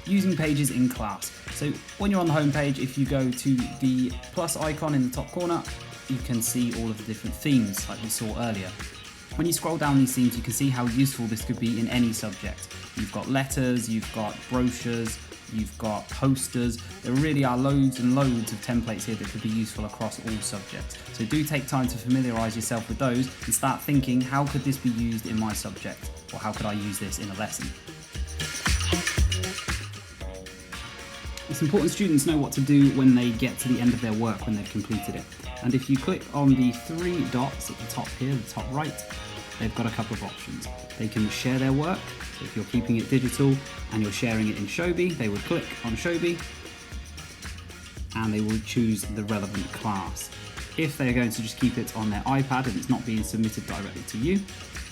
using Pages in class. So when you're on the home page, if you go to the plus icon in the top corner, you can see all of the different themes like we saw earlier. When you scroll down these themes, you can see how useful this could be in any subject. You've got letters, you've got brochures, you've got posters. There really are loads and loads of templates here that could be useful across all subjects. So do take time to familiarise yourself with those and start thinking, how could this be used in my subject? Or how could I use this in a lesson? It's important students know what to do when they get to the end of their work, when they've completed it. And if you click on the three dots at the top here, the top right, they've got a couple of options. They can share their work. So if you're keeping it digital and you're sharing it in Shobi, they would click on Shobi and they will choose the relevant class. If they're going to just keep it on their iPad and it's not being submitted directly to you,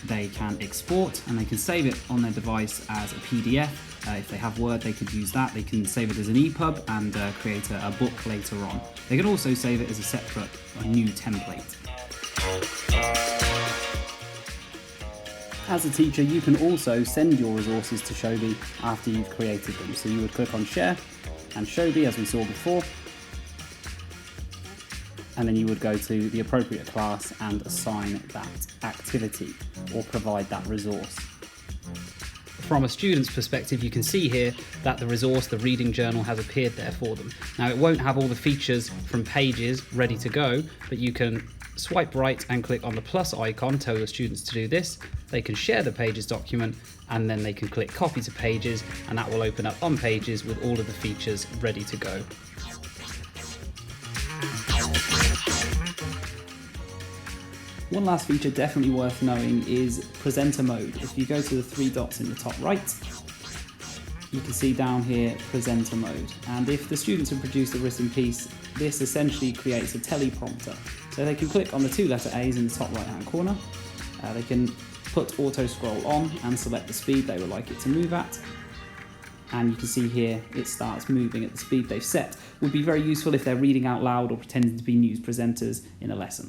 they can export and they can save it on their device as a PDF. If they have Word, they could use that. They can save it as an EPUB and create a book later on. They can also save it as a separate, new template. As a teacher, you can also send your resources to Shobi after you've created them. So you would click on Share and Shobi, as we saw before, and then you would go to the appropriate class and assign that activity or provide that resource. From a student's perspective, you can see here that the resource, the reading journal, has appeared there for them. Now, it won't have all the features from Pages ready to go, but you can swipe right and click on the plus icon, tell your students to do this. They can share the Pages document and then they can click copy to Pages, and that will open up on Pages with all of the features ready to go. One last feature definitely worth knowing is presenter mode. If you go to the three dots in the top right, you can see down here presenter mode. And if the students have produced a written piece, this essentially creates a teleprompter. So they can click on the two letter A's in the top right hand corner. They can put auto scroll on and select the speed they would like it to move at. And you can see here it starts moving at the speed they've set. Would be very useful if they're reading out loud or pretending to be news presenters in a lesson.